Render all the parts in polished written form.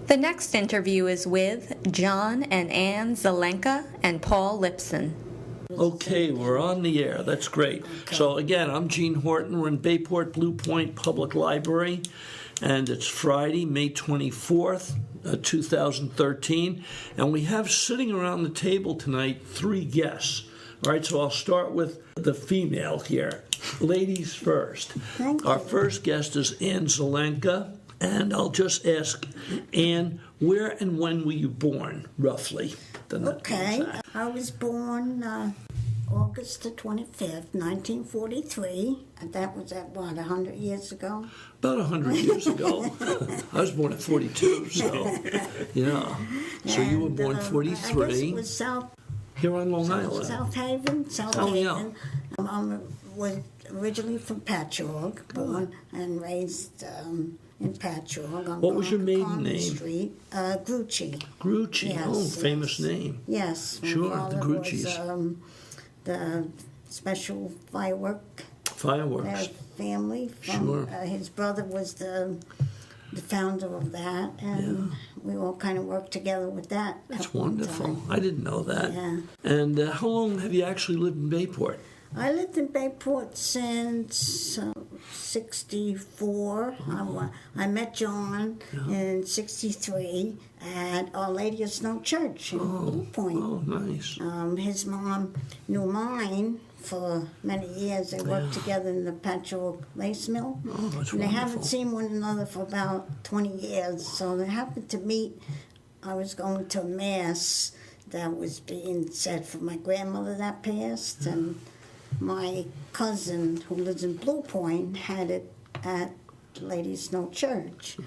The next interview is with John and Ann Zelenka and Paul Lipson. Okay, we're on the air. That's great. Okay. So again, I'm Gene Horton. We're in Bayport-Blue Point Public Library, and it's Friday, May 24th, 2013, and we have sitting around the table tonight 3 guests. All right, so I'll start with the female here. Ladies first. Thank you. Our first guest is Ann Zelenka, and I'll just ask, Ann, where and when were you born, roughly? Okay, I was born August the 25th, 1943. And that was at, 100 years ago? About 100 years ago. I was born at 42, so, yeah. So you were born 43. I guess it was Here on Long Island. South Haven. Oh, yeah. I was originally from Patchogue, born and raised in Patchogue. On What was your maiden Common name? Street. Grucci. Grucci. Yes, Oh, yes. famous name. Yes. My Sure, the father Gruccis. was, the special Fireworks. their family. Sure. His brother was the founder of that, and we all kind of worked together with that. That's at one wonderful. time. I didn't know that. Yeah. And how long have you actually lived in Bayport? I lived in Bayport since 64. I met John in 63 at Our Lady of Snow Church in Blue Point. Oh, nice. His mom knew mine for many years. They worked together in the Patchogue lace mill. Oh, that's And they wonderful. haven't seen one another for about 20 years. So they happened to meet. I was going to a mass that was being said for my grandmother that passed. And my cousin, who lives in Blue Point, had it at Lady Snow Church.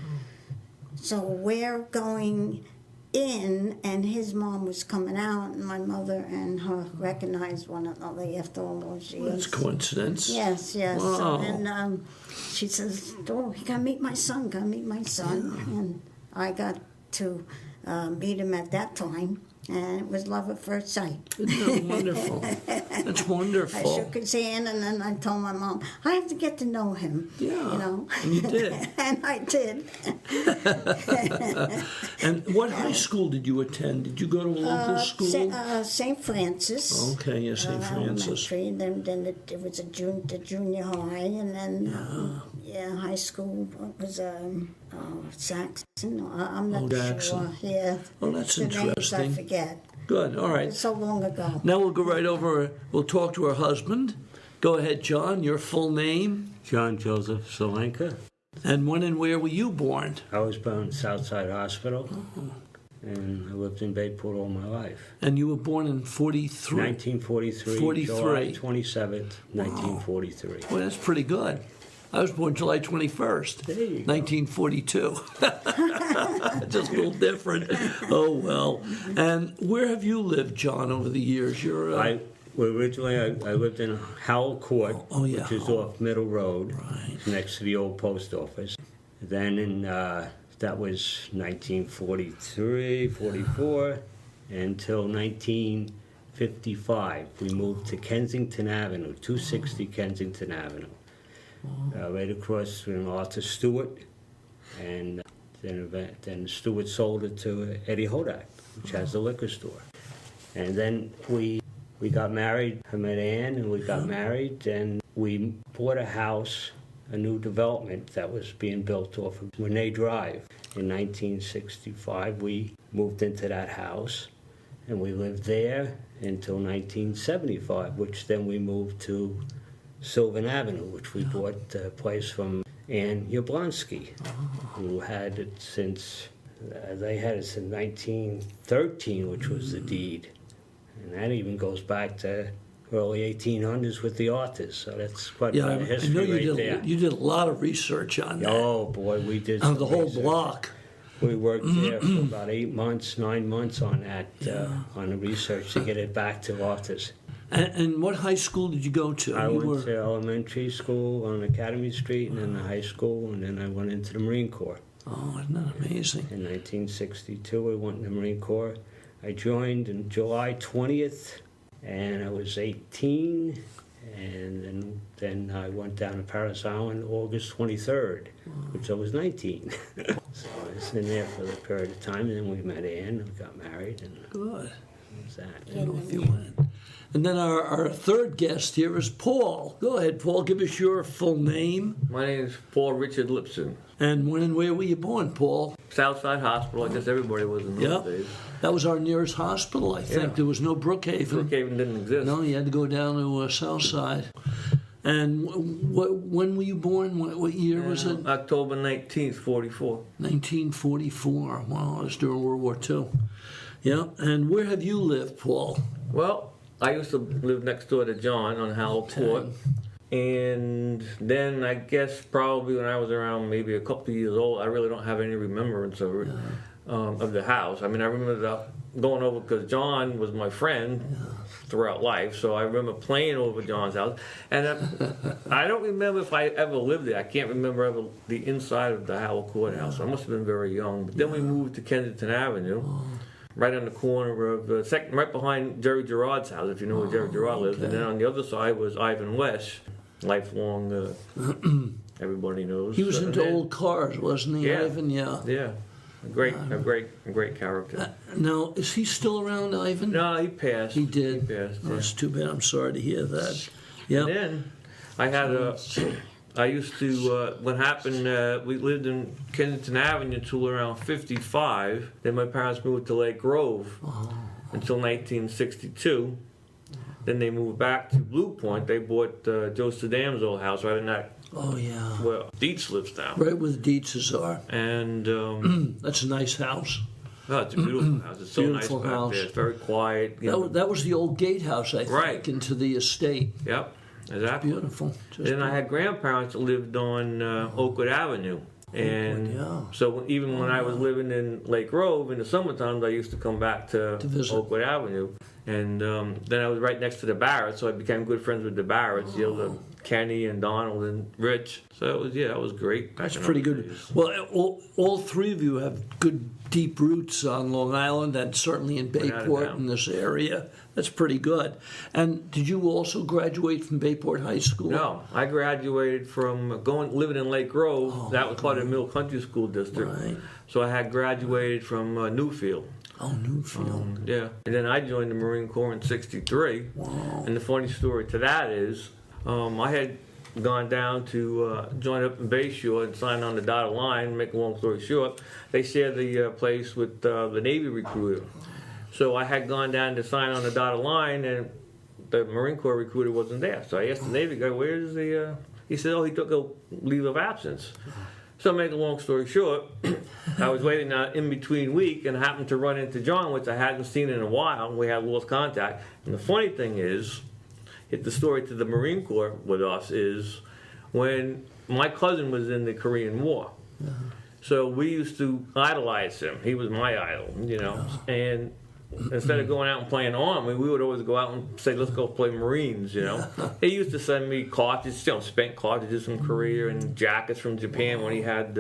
So we're going in, and his mom was coming out, and my mother and her recognized one another after all those years. That's coincidence. Yes, yes. Wow. And she says, "Oh, you gotta meet my son. Gotta meet my son." And I got to meet him at that time, and it was love at first sight. Isn't that wonderful? That's I wonderful. shook his hand, and then I told my mom, I have to get to know him. Yeah, You know? and you did. And I did. And what high school did you attend? Did you go to a local school? St. Francis. Okay, yeah, St. Francis. Elementary, and then it was the junior high, and then high school was Saxon. I'm not Jackson. sure. Yeah. Oh, that's the names I interesting. forget. Good, all right. It's so long ago. Now we'll go right over, we'll talk to her husband. Go ahead, John, your full name. John Joseph Zelenka. And when and where were you born? I was born in Southside Hospital, and I lived in Bayport all my life. And you were born in 43. 1943, 43. July 27th, 1943. Well, that's pretty good. I was born July 21st, There you go. 1942. Just a little different. Oh, well. And where have you lived, John, over the years? You're Originally, I lived in Howell Court, Oh, yeah. which is off Middle Road, Right. next to the old post office. Then that was 1943, 44, until 1955. We moved to Kensington Avenue, 260 Kensington Avenue. Right across from Arthur Stewart, and then Stewart sold it to Eddie Hodak, which has the liquor store. And then we got married. I met Ann, and we got married, and we bought a house, a new development that was being built off of Renee Drive. In 1965, we moved into that house, and we lived there until 1975, which then we moved to Sylvan Avenue, which we bought a place from Ann Yablonsky, who had it since, they had it since 1913, which was the deed. And that even goes back to early 1800s with the authors, so that's quite a Yeah, bit of I history know right there. you did a lot of research on that. Oh boy, we did On some the whole research. block. We worked there for about 8 months, 9 months on that, on the research to get it back to authors. And what high school did you go to? I You went to elementary school on Academy Street, and then the high school, and then I went into the Marine Corps. Oh, isn't that amazing? In 1962, I went in the Marine Corps. I joined on July 20th, and I was 18, and then I went down to Paris Island August 23rd, which I was 19. So I was in there for the period of time, and then we met Ann and got married, and Good. that was that. I don't know if you went. And then our third guest here is Paul. Go ahead, Paul. Give us your full name. My name is Paul Richard Lipson. And when and where were you born, Paul? Southside Hospital, I guess everybody was in those days. That was our nearest hospital, I think. Yeah. There was no Brookhaven. Brookhaven didn't exist. No, you had to go down to Southside. And when were you born? What year was it? October 19th, 44. 1944. Wow, it was during World War II. Yeah. And where have you lived, Paul? Well, I used to live next door to John on Howell Court. And then I guess probably when I was around maybe a couple of years old, I really don't have any remembrance of the house. I mean, I remember going over because John was my friend throughout life, so I remember playing over John's house. And I don't remember if I ever lived there. I can't remember ever the inside of the Howell Courthouse. I must have been very young. But then we moved to Kensington Avenue. Right on the corner of the second, right behind Jerry Gerard's house, if you know where Jerry Gerard lives. And then on the other side was Ivan West, lifelong, everybody knows. He was into old cars, wasn't he, Yeah. Ivan? Yeah. Yeah, a great character. Now, is he still around, Ivan? No, he passed. He did. He passed. Oh, Yeah. that's too bad. I'm sorry to hear that. Yeah. And then I had I used to, what happened, we lived in Kensington Avenue until around 55. Then my parents moved to Lake Grove until 1962. Then they moved back to Blue Point. They bought Joe Saddam's old house right in that, Oh, yeah. where Dietz lives now. Right where the Dietzes are. And That's a nice house. oh, it's a beautiful house. It's so Beautiful nice back house. there. It's very quiet. You know. That was the old gatehouse, I think, Right. into the estate. Yep, exactly. Beautiful. Just Then I had grandparents that lived on Oakwood Avenue. And yeah. so even when I was living in Lake Grove, in the summertime, I used to come back to visit. Oakwood Avenue. And then I was right next to the Barretts, so I became good friends with the Barretts, Kenny and Donald and Rich. So that was great. That's pretty good. Well, all three of you have good, deep roots on Long Island and certainly in Without a Bayport doubt. in this area. That's pretty good. And did you also graduate from Bayport High School? No, I graduated from living in Lake Grove. That was part of the Middle Country School District. Right. So I had graduated from Newfield. Oh, Newfield. Yeah. And then I joined the Marine Corps in '63. Wow. And the funny story to that is, I had gone down to join up in Bayshore and sign on the dotted line. Make a long story short, they shared the place with the Navy recruiter. So I had gone down to sign on the dotted line, and the Marine Corps recruiter wasn't there. So I asked the Navy guy, "Where's the?" He said, "Oh, he took a leave of absence." So make a long story short, I was waiting in between week and happened to run into John, which I hadn't seen in a while. We had lost contact. And the funny thing is, the story to the Marine Corps with us is when my cousin was in the Korean War. So we used to idolize him. He was my idol, And instead of going out and playing Army, we would always go out and say, "Let's go play Marines," He used to send me cartridges, spent cartridges from Korea and jackets from Japan when he had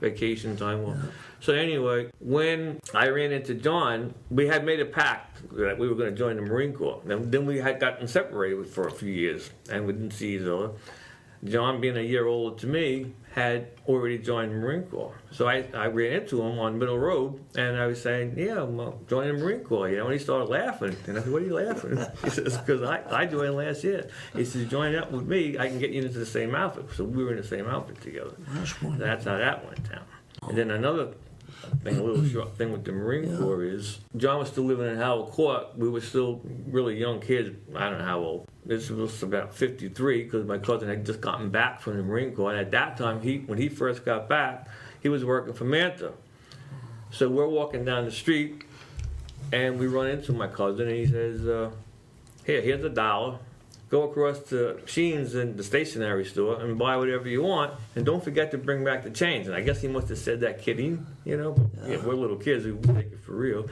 vacation time. So anyway, when I ran into John, we had made a pact that we were going to join the Marine Corps. And then we had gotten separated for a few years, and we didn't see each other. John, being a year older to me, had already joined the Marine Corps. So I ran into him on Middle Road, and I was saying, "Yeah, I'm joining the Marine Corps." And he started laughing. And I said, "What are you laughing?" He says, "Because I joined last year." He says, "Join up with me, I can get you into the same outfit." So we were in the same outfit together. That's how that went down. And then another thing, a little short thing with the Marine Corps is, John was still living in Howell Court. We were still really young kids. I don't know how old. This was about 53 because my cousin had just gotten back from the Marine Corps. And at that time, when he first got back, he was working for Manta. So we're walking down the street, and we run into my cousin, and he says, here's $1. Go across to Sheen's in the stationery store and buy whatever you want, and don't forget to bring back the change. And I guess he must have said that kidding, But, we're little kids, we take it for real.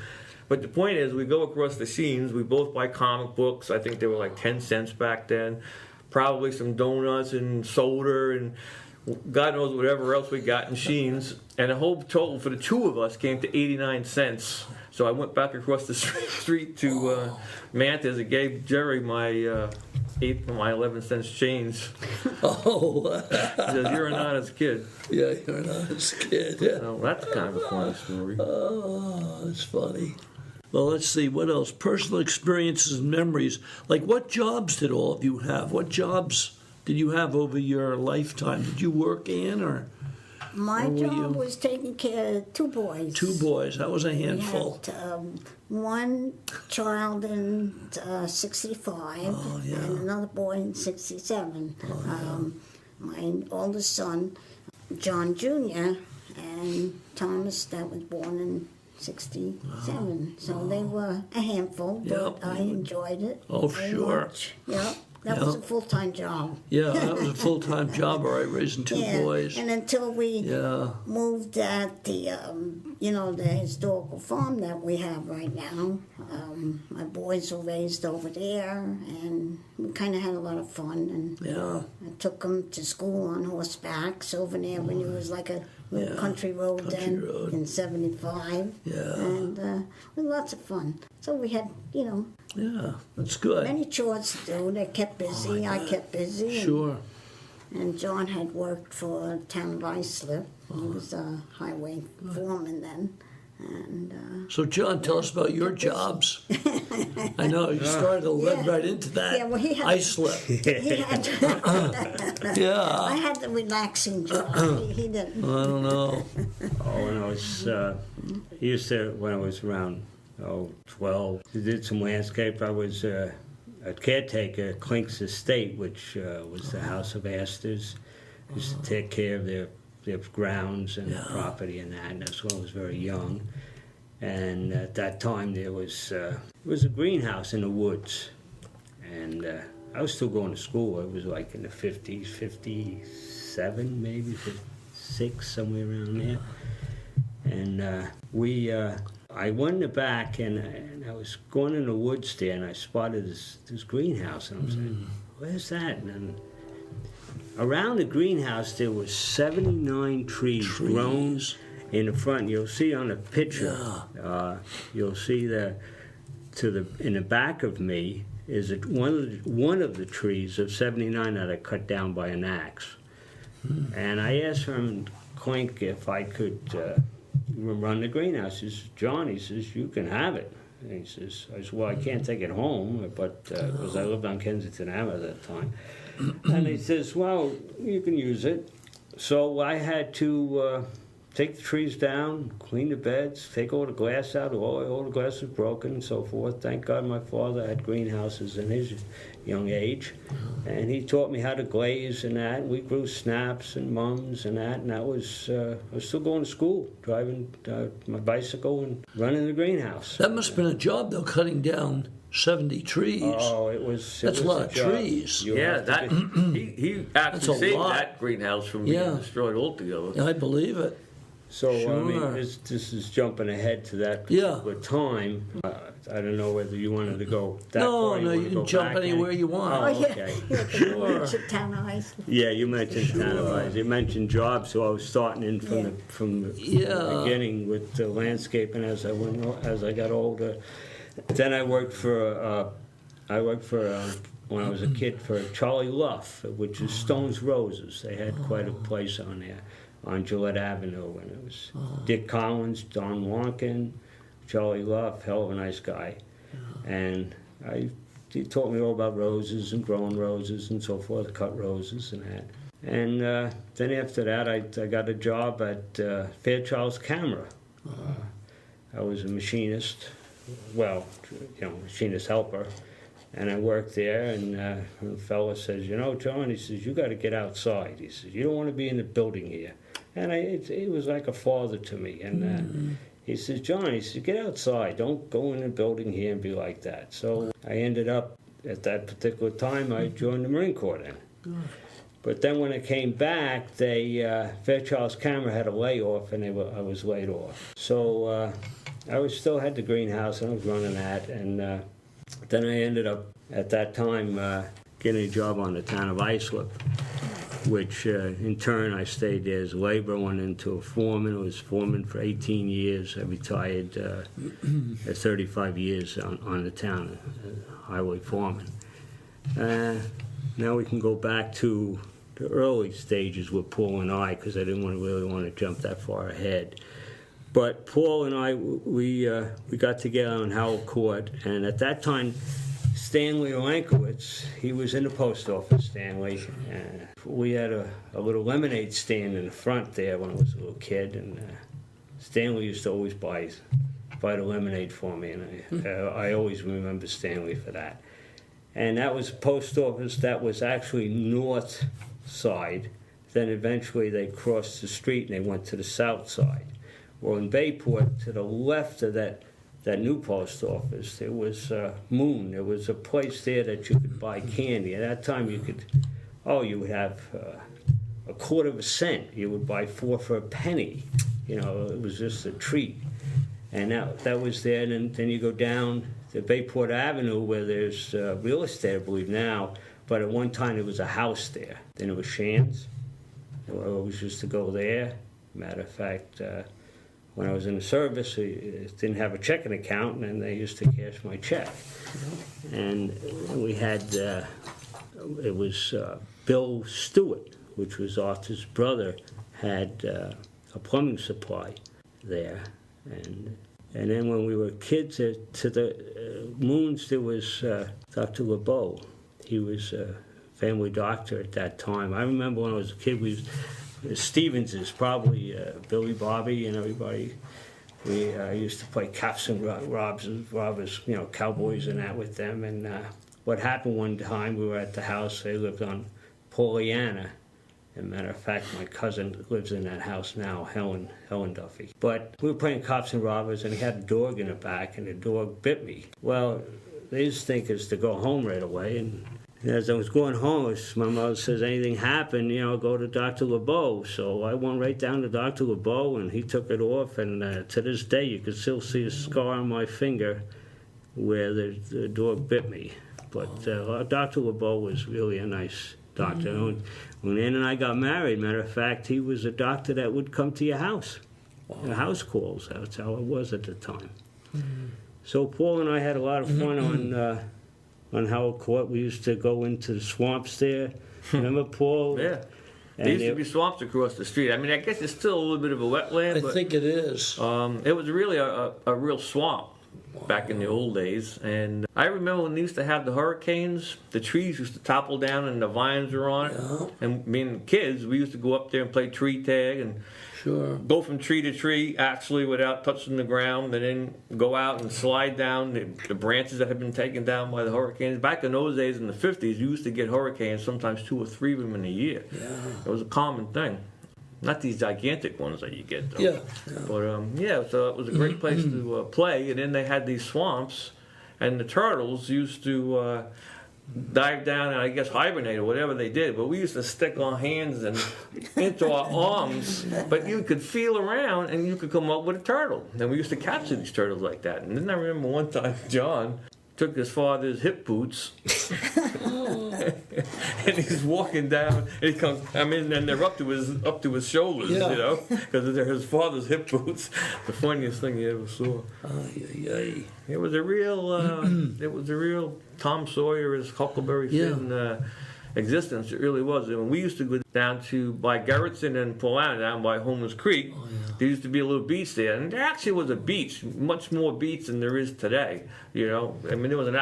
But the point is, we go across the Sheen's, we both buy comic books. I think they were like 10 cents back then. Probably some donuts and soda and God knows whatever else we got in Sheen's. And the whole total for the two of us came to 89 cents. So I went back across the street to Manta's and gave Jerry my ate for my 11-cent change. Oh, Because you're an honest kid. yeah, you're an honest kid. Yeah. So that's kind of a funny story. Oh, that's funny. Well, let's see, what else? Personal experiences and memories. Like, what jobs did all of you have? What jobs did you have over your lifetime? Did you work in, or My Or were job you- was taking care of 2 boys. 2 boys? That was a We handful. had one child in 65 Oh, yeah. and another boy in 67. My oldest son, John Jr., and Thomas, that was born in 67. So they were a handful, but Yep. I enjoyed it. Oh, very sure. much. Yep. That was a Yep. full-time job. Yeah, that was a full-time job, all right, raising 2 Yeah, boys. and until we Yeah, moved at the, the historical farm that we have right now. My boys were raised over there, and we kind of had a lot of fun. And yeah, I took them to school on horseback. Sylvan Avenue was like a little Yeah, country road country then road. in '75, yeah, and it was lots of fun. So we had, yeah, that's good. many chores to do. They kept busy. I kept busy. and- Sure. and John had worked for town of Islip. He was a highway foreman then. And So, John, tell us about your jobs. I know, you started to lead Yeah. right into that. Yeah, well, he had- I slip. he had, I Yeah, had the relaxing job. He didn't. I don't know. Oh, when I was, used to, when I was around, 12, I did some landscape. I was a caretaker at Clink's Estate, which was the House of Astors. Used to take care of their grounds and Yeah. property and that, and that's when I was very young. And at that time there was a greenhouse in the woods. And I was still going to school. It was like in the 50s, 57 maybe, 56, somewhere around there. And I went in the back, and I was going in the woods there, and I spotted this greenhouse, and I was like, where's that? And then around the greenhouse there was 79 trees grown Trees. in the front. You'll see on the picture, you'll see in the back of me is one of the trees of 79 that I cut down by an axe. And I asked Herman Klink if I could run the greenhouse. He says, John, he says, you can have it. And he says, I said, well, I can't take it home, but because I lived on Kensington Ave at that time. And he says, well, you can use it. So I had to take the trees down, clean the beds, take all the glass out. All the glass was broken and so forth. Thank God my father had greenhouses in his young age. And he taught me how to glaze and that. We grew snaps and mums and that. And that was, I was still going to school, driving my bicycle and running the greenhouse. That must have been a job, though, cutting down 70 trees. Oh, it was. That's a lot of job. trees. You Yeah, have to that be- he That's a actually saved lot. that greenhouse from Yeah. being destroyed altogether. I believe it. So, I Sure. mean, this is jumping ahead to that Yeah. particular time. I don't know whether you wanted to go that No, far. no, wanna you go can jump back anywhere you want. Oh, Oh, yeah. okay. Yeah, town of Islip. Yeah, you mentioned Sure. Tanavise. You mentioned jobs, so I was starting in from the Yeah. beginning with the landscaping as I got older. Then I worked for when I was a kid for Charlie Luff, which is Stone's Roses. They had quite a place on there on Gillette Avenue, and it was Dick Collins, Don Wonkin, Charlie Luff, hell of a nice guy, and he taught me all about roses and growing roses and so forth, cut roses and that. And then after that, I got a job at Fairchild's Camera. I was a machinist, machinist helper, and I worked there. And the fella says, John, he says, you got to get outside. He says, you don't want to be in the building here. And it was like a father to me. And he says, John, he says, get outside. Don't go in the building here and be like that. So I ended up, at that particular time, I joined the Marine Corps then. But then when I came back, Fairchild's Camera had a layoff, and I was laid off. So I still had the greenhouse, and I was running that. And then I ended up, at that time, getting a job on the town of Islip, which in turn I stayed there as a laborer, went into a foreman. I was foreman for 18 years. I retired at 35 years on the town, highway foreman. Now we can go back to the early stages with Paul and I, because I didn't really want to jump that far ahead. But Paul and I, we got together on Howell Court, and at that time, Stanley Olenkowitz, he was in the post office, Stanley. We had a little lemonade stand in the front there when I was a little kid, and Stanley used to always buy the lemonade for me, and I always remember Stanley for that. And that was a post office that was actually north side. Then eventually they crossed the street and they went to the south side. Well, in Bayport, to the left of that new post office, there was Moon. There was a place there that you could buy candy. At that time, you would have a quarter of a cent. You would buy 4 for a penny. You know, it was just a treat. And that was there. And then you go down to Bayport Avenue, where there's real estate, I believe, now. But at one time, there was a house there. Then it was Shands. I always used to go there. Matter of fact, when I was in the service, I didn't have a checking account, and they used to cash my check. And we had, it was Bill Stewart, which was Arthur's brother, had a plumbing supply there. And then when we were kids, to the Moons, there was Dr. LeBeau. He was a family doctor at that time. I remember when I was a kid, Stevens is probably Billy Bobby and everybody. We used to play cops and robbers, you know, cowboys and that with them. And what happened one time, we were at the house. They lived on Pollyanna. As a matter of fact, my cousin lives in that house now, Helen Duffy. But we were playing cops and robbers, and he had a dog in the back, and the dog bit me. Well, they just think is to go home right away. And as I was going home, my mother says, anything happened, you know, go to Dr. LeBeau. So I went right down to Dr. LeBeau, and he took it off. And to this day, you can still see a scar on my finger where the dog bit me. But Dr. LeBeau was really a nice doctor. Mm-hmm. When Ann and I got married, matter of fact, he was a doctor that would come to your house. Wow. The house calls, that's how it was at the time. Mm-hmm. So Paul and I had a lot of fun on Howell Court. We used to go into the swamps there. Remember, Paul? Yeah. There used to be swamps across the street. I mean, I guess it's still a little bit of a wetland. I think it is. It was really a real swamp back in the old days. And I remember when they used to have the hurricanes, the trees used to topple down and the vines were on it. Yeah. And being kids, we used to go up there and play tree tag and go from tree to tree, actually without touching the ground, and then go out and slide down the branches that had been taken down by the hurricanes. Back in those days, in the 50s, you used to get hurricanes, sometimes 2 or 3 of them in a year. Yeah. It was a common thing. Not these gigantic ones that you get, though. Yeah. But, so it was a great place to play. And then they had these swamps, and the turtles used to dive down and, I guess, hibernate or whatever they did. But we used to stick our hands and into our arms. But you could feel around, and you could come up with a turtle. And we used to capture these turtles like that. And then I remember one time, John took his father's hip boots, and he's walking down, and he comes. I mean, and they're up to his shoulders, you know, because they're his father's hip boots. The funniest thing you ever saw. It was a real Tom Sawyer's Huckleberry Finn existence. It really was. And when we used to go down to by Gerritsen and Pollyanna, down by Homer's Creek, there used to be a little beach there, and there actually was a beach, much more beach than there is today. You know, I mean, there was a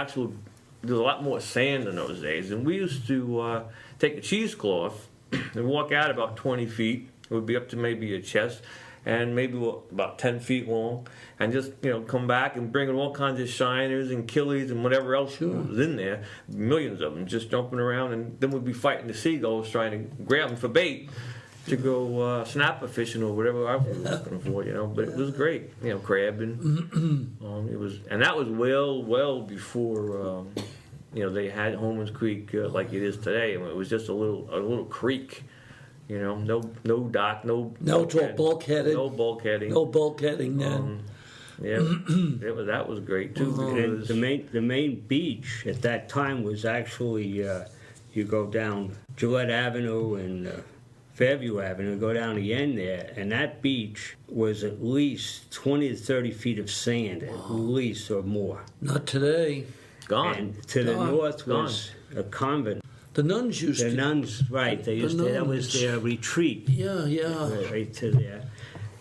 lot more sand in those days, and we used to take a cheesecloth and walk out about 20 feet. It would be up to maybe your chest, and maybe about 10 feet long, and just, you know, come back and bring in all kinds of shiners and killies and whatever else was in there, millions of them, just jumping around, and then we'd be fighting the seagulls trying to grab them for bait to go snapper fishing or whatever I was looking for, you know. But it was great, you know, crabbing. It was, and that was well before, you know, they had Homer's Creek like it is today. I mean, it was just a little creek. You know, no dock, no bulkheading. No bulkheading. No bulkheading then. That was great too. And the main beach at that time was actually you go down Gillette Avenue and Fairview Avenue, go down the end there, and that beach was at least 20 to 30 feet of sand, at least, or more. Not today. Gone. And to the Gone. north was a convent. The nuns used The to. nuns, right? They used to. That was nuns. their retreat. Yeah. Right to there.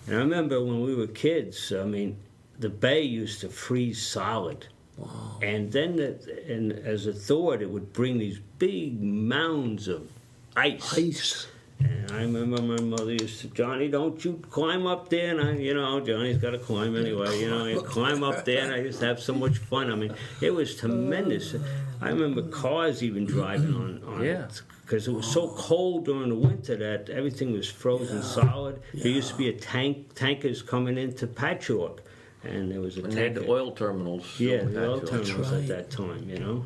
And I remember when we were kids. I mean, the bay used to freeze solid. Wow. And then, and as a thought, it would bring these big mounds of ice. Ice. And I remember my mother used to, Johnny, don't you climb up there. And Johnny's got to climb anyway. You climb up there. And I used to have so much fun. I mean, it was tremendous. I remember cars even driving on it. Because it was so cold during the winter that everything was frozen solid. There used to be tankers coming into Patchwork. And there was a And they had tanker. the oil terminals. Yeah, the oil Patchwork. terminals right. at that time.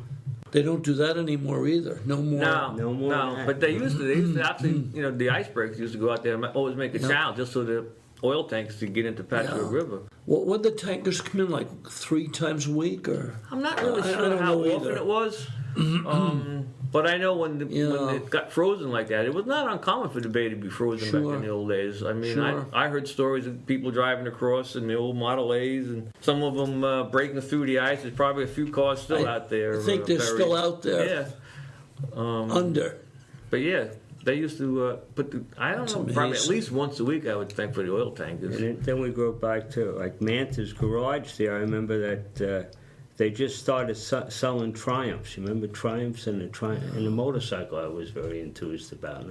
They don't do that anymore either. No more. No more than that. But they used to actually, the icebergs used to go out there and always make a channel just so the oil tanks could get into Patchwork River. What the tankers come in like 3 times a week, or? I'm not really I sure don't how know often either. it was. But I know when it got frozen like that, it was not uncommon for the bay to be frozen back Sure. in the old days. I mean, Sure. I heard stories of people driving across in the old Model A's, and some of them breaking through the ice. There's probably a few cars still out there. I think they're buried. still out there. Yeah. Under. But yeah, they used to put I don't That's know, probably at amazing. least once a week, I would think, for the oil tankers. And then we go back to like Manta's garage there. I remember that they just started selling Triumphs. You remember Triumphs and the motorcycle I was very enthused about.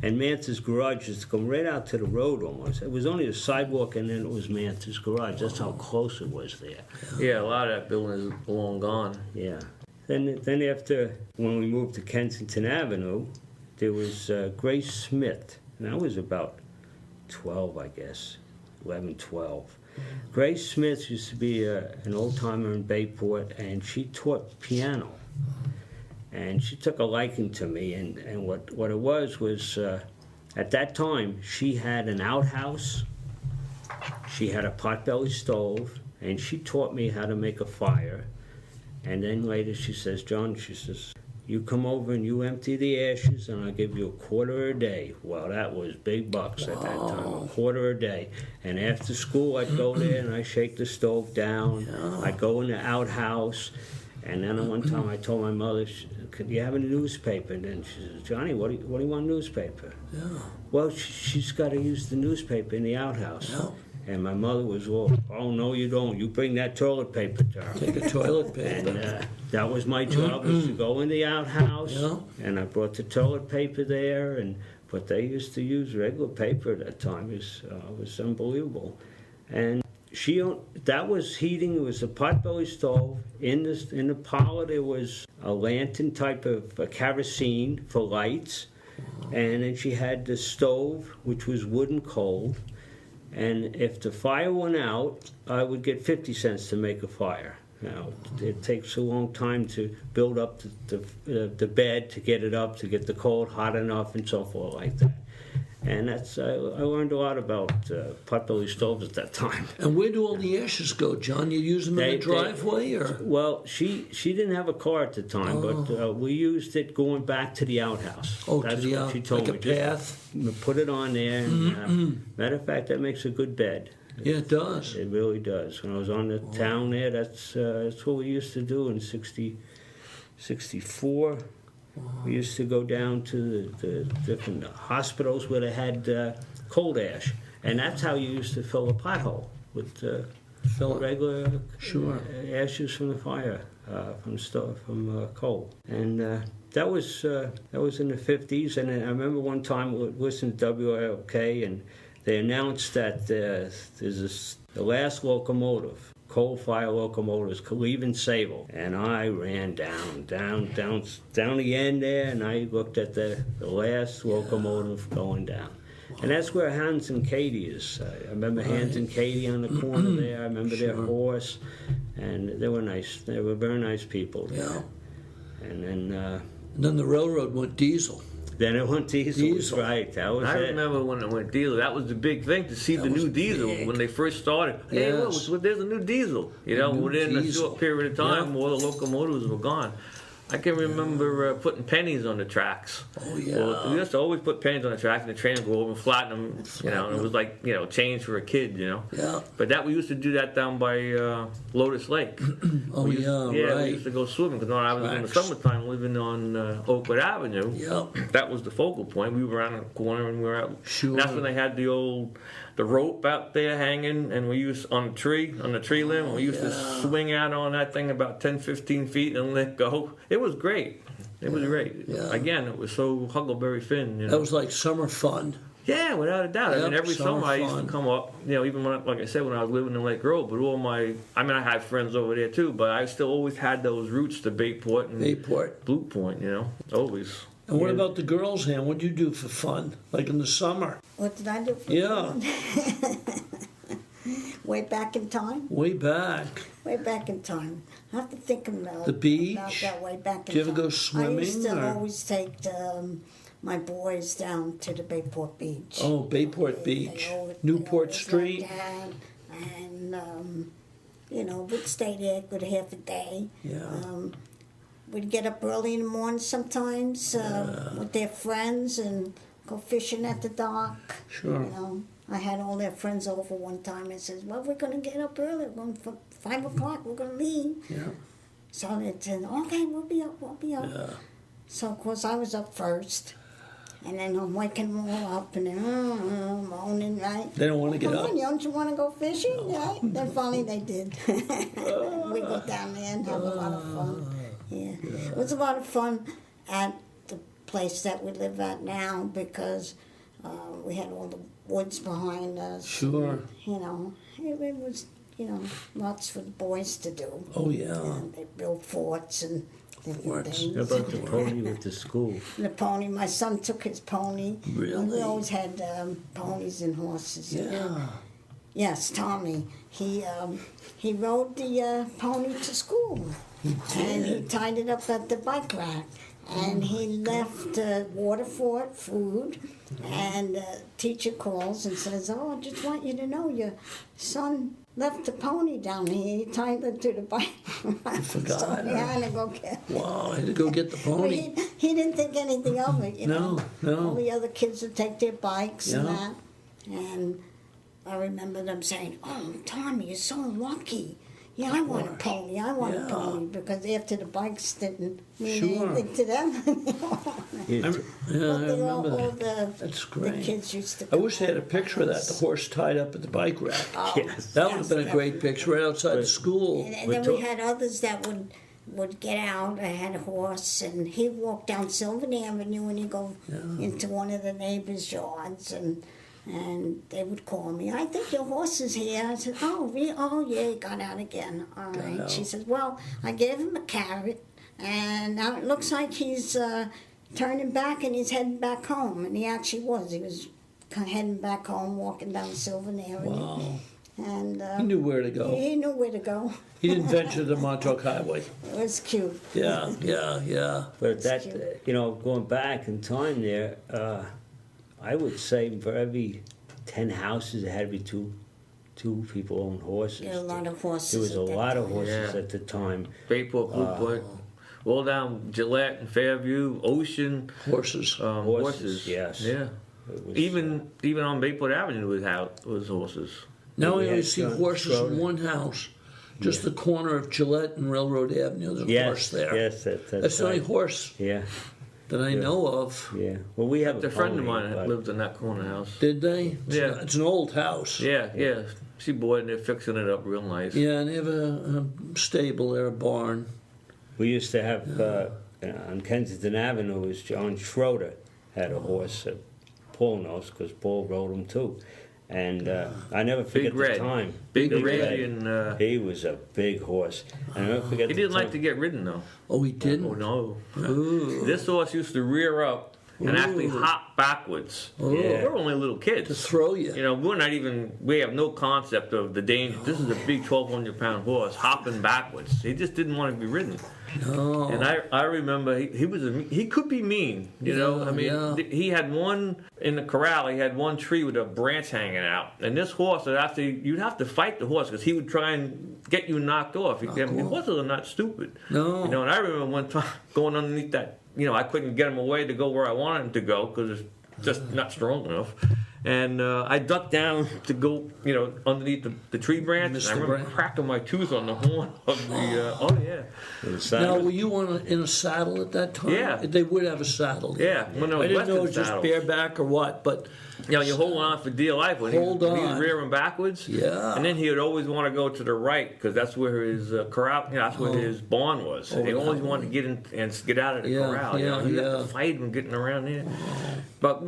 And Manta's garage used to come right out to the road almost. It was only a sidewalk and then it was Manta's garage. That's how close it was there. Yeah, a lot of that building is long gone. Yeah. Then after, when we moved to Kensington Avenue, there was Grace Smith. And I was about 12, I guess, 11, 12. Grace Smith used to be an old-timer in Bayport, and she taught piano. And she took a liking to me, and what it was at that time, she had an outhouse, she had a potbelly stove, and she taught me how to make a fire. And then later she says, John, she says, you come over and you empty the ashes and I'll give you a quarter a day. Well, that was big bucks at that time, a quarter a day. And after school, I'd go there and I'd shake the stove down. I'd go in the outhouse. And then one time I told my mother, could you have a newspaper? And then she says, Johnny, what do you want newspaper? Yeah. Well, she's got to use the newspaper in the outhouse. Yeah. And my mother was all, oh, no, you don't. You bring that toilet paper to her. Take a toilet paper. And that was my job, was to go in the outhouse. Yeah. And I brought the toilet paper there. But they used to use regular paper at that time. It was unbelievable. And that was heating. It was a potbelly stove. In the parlor, there was a lantern type of kerosene for lights. And then she had the stove, which was wood and coal. And if the fire went out, I would get 50 cents to make a fire. Now, it takes a long time to build up the bed, to get it up, to get the coal hot enough, and so forth like that. And I learned a lot about potbelly stoves at that time. And where do all the ashes go, John? You use them in the driveway, or? Well, she didn't have a car at the time, but we used it going back to the outhouse. Oh, that's to the what she told like me. a path? Just put it on there. And, matter of fact, that makes a good bed. Yeah, it does. It really does. When I was on the town there, that's what we used to do in 64. We used to go down to the different hospitals where they had cold ash. And that's how you used to fill a pothole, with Fill it. regular Sure. ashes from the fire, from coal. And that was in the 50s. And I remember one time listening to WLK, and they announced that the last locomotive, coal-fired locomotives, leaving Sable. And I ran down the end there, and I looked at the last locomotive going down. And that's where Hans and Katie is. I remember Hans and Katie on the corner there. I remember their horse, and they were nice. They were very nice people there. Yeah. And then the railroad went diesel. then it went diesel. Right, that was I it. remember when it went diesel. That was the big thing to see the was new diesel big. when they first started. Hey, Yes. look, there's a new diesel. new within a diesel. short period of time, Yeah. all the locomotives were gone. I can remember putting pennies on the tracks. Oh, yeah. Well, we used to always put pennies on the tracks, and the train would go over and flatten them. You know, and it was like change for a kid. Yeah. But we used to do that down by Lotus Lake. Oh, We used, yeah, right. we used to go swimming because when I was in the Tracks. summertime living on Oakwood Avenue. Yep. That was the focal point. We were around the corner and we were out. Sure. And that's when they had the rope out there hanging, and we used on the tree limb. And we used to swing out on that thing about 10, 15 feet and let go. It was great. It was great. Yeah. Again, it was so Huckleberry Finn. That was like summer fun. Yeah, without a doubt. I Yep, mean, every summer summer I used to fun. come up, even when, like I said, when I was living in Lake Grove, but I had friends over there too, but I still always had those roots to Bayport and Bayport. Blue Point, always. And what Yeah. about the girls, Ann? What'd you do for fun? Like in the summer? What did I do for Yeah. fun? Way back in time? Way back. Way back in time. I have to think about The beach? About that way back in Do you ever time. go I used swimming, to or- always take my boys down to the Bayport Beach. Oh, Bayport Beach. Newport Street. Like that, and we'd stay there a good half a day. Yeah. We'd get up early in the morning sometimes with their friends and go fishing at the dock. Sure. I had all their friends over one time and says, well, we're going to get up early. We're going for 5 o'clock. We're going to leave. Yeah. So they said, okay, we'll be up. Yeah. So, of course, I was up first. And then I'm waking them all up and they're moaning, right? They don't want to get Come up. on, don't you want to go fishing? Right? Then finally they did. We go down there and have a lot of fun. Yeah. It was a lot of fun at the place that we live at now because we had all the woods behind us. Sure. It was, lots for the boys to do. Oh, yeah. And they built forts and different Forts. things. How about the pony with the school? The pony, my son took his pony. Really? We always had ponies and horses. Yeah. Yes, Tommy. He rode the pony to school. And he tied it up at the bike rack. And he left water for it, food. And teacher calls and says, oh, I just want you to know your son left the pony down here. He tied it to the bike rack. forgot, So we huh? had to go get it. Wow, I had to go get the But pony. he didn't think anything of it, No, no. All the other kids would take their bikes and Yeah. that. And I remember them saying, oh, Tommy, you're so lucky. Yeah, I want a pony. I want Yeah. a pony. Because after the bikes didn't mean Sure. anything to them. Yeah, I But they all remember that. the, That's the great. kids used to I wish they had a come picture of that, the horse tied up at the bike rack. Yes. That would have been a great picture right outside the school. And then we had others that would get out. I had a horse, and he'd walk down Sylvan Avenue, and he'd go into one of the neighbors' yards, and they would call me. I think your horse is here. I said, oh, really? Oh, yeah, he got out again. All right. out. She says, well, I gave him a carrot, and now it looks like he's turning back, and he's heading back home. And he actually was. He was heading back home, walking down Sylvan Avenue. Wow. And He knew where to go. he knew where to go. He didn't venture the Montauk Highway. It was cute. Yeah, yeah. But that, going back in time there, I would say for every 10 houses, there had to be two people own horses. There were a lot of horses. There was a at that lot of time. horses Yeah. at the time. Bayport, Blue Point, all down Gillette and Fairview, Ocean, Horses. horses. Yes. Yeah. It was, Even on Bayport Avenue was horses. Now we we only had see John horses in Schroeder. one house. Just the corner of Gillette and Railroad Avenue. There's a yes, horse there. Yes, That's the only right. horse Yeah, that I know of. yeah. Well, we have A friend of pony, mine but- lived in that corner house. Did they? Yeah. It's an old house. Yeah. She bought it and they're fixing it up real nice. Yeah, and they have a stable there, a barn. We used to have on Kensington Avenue. Was John Schroeder had a horse. Paul knows because Paul rode him too, and I never forget Big Red. the time. Big Red. Arabian. He was a big horse. I never forget. He the didn't like time. to get ridden though. Oh, he didn't? Oh no. Ooh. This horse used to rear up and actually Ooh. hop backwards. Oh. Yeah. We're only little kids. To throw you. You know, we have no concept of the danger. This is a big 1,200-pound horse hopping backwards. He just didn't want to be ridden. No. And I remember he could be mean, you know. I mean, yeah. he had one in the corral. He had one tree with a branch hanging out, and this horse would actually you'd have to fight the horse because he would try and get you knocked off. Horses are not stupid, No. you know. And I remember one time going underneath that. You know, I couldn't get him away to go where I wanted him to go because it's just not strong enough. And I ducked down to go, you know, underneath the tree branch. Missed And I the remember branch. cracking my tooth on the horn of the. Oh yeah. The Now, saddle. were you in a saddle at that time? Yeah. They would have a saddle. Yeah, when I was I didn't know it Western was just saddles. bareback or what, but You know, you hold on for dear life when Hold he was on. rearing backwards. Yeah. And then he would always want to go to the right because that's where his corral, you know, that's where his barn was. And he always wanted to get in and get out of the Yeah, corral. You know, yeah, you have yeah. to fight him getting around there. But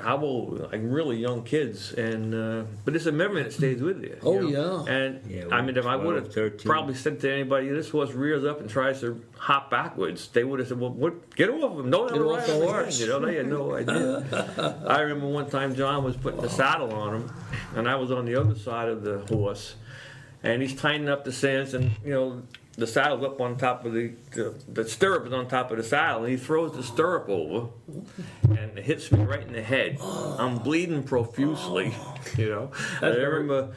how old? Like really young kids, and but it's a memory that stays with you. Oh, you know? yeah. And Yeah, I mean, if I 12, would have 13. probably said to anybody, "This horse rears up and tries to hop backwards," they would have said, "Well, what? Get off him! Don't Get ever off ride the him again." horse. You know, they had no idea. I remember one time John was putting the saddle on him, and I was on the other side of the horse, and he's tightening up the cinch, and you know. The saddle's up on top of the stirrup is on top of the saddle, and he throws the stirrup over, and it hits me right in the head. I'm bleeding profusely, you know. I remember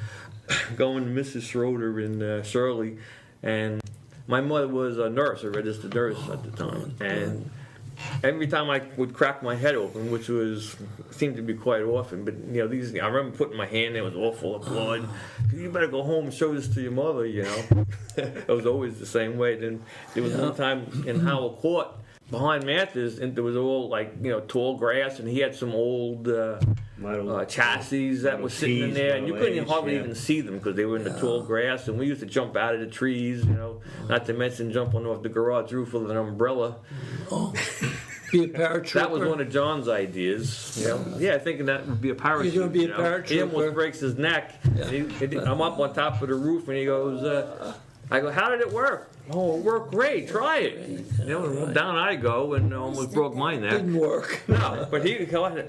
going to Mrs. Schroeder in Shirley, and my mother was a nurse, a registered nurse at the time, and every time I would crack my head open, which seemed to be quite often, but you know, I remember putting my hand there, it was all full of blood. You better go home and show this to your mother, you know. It was always the same way. Then there was one time in Howell Court behind Manthur's, and there was all like, you know, tall grass, and he had some old chassis that was sitting in Keys, there, and you couldn't Model hardly A's, yeah. even see them because they were in the tall grass, and we used to jump out of the trees, you know, not to mention jumping off the garage roof with an umbrella. be a paratrooper. That was one of John's ideas. You know? Yeah, thinking that would be a parachute. You're gonna be a you know? He paratrooper. almost breaks his neck. I'm up on top of the roof, and he goes, I go, how did it work? Oh, it worked great. Try it. You know, down I go, and almost broke my neck. Didn't work. No, but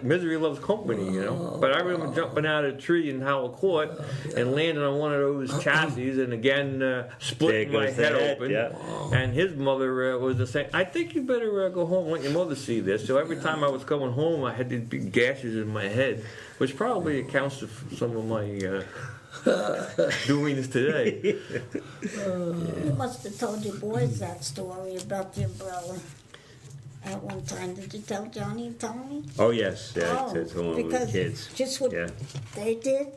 misery loves company, you know. But I remember jumping out of a tree in Howell Court and landing on one of those chassis, and again splitting There my goes the head head, open. yeah. And his mother was the same. I think you better go home and let your mother see this. So every time I was coming home, I had these big gashes in my head, which probably accounts for some of my doings today. You must have told your boys that story about your brother at one time. Did you tell Johnny and Tommy? Oh, yes, yeah, Oh, it's when we were because kids. just what Yeah. they did,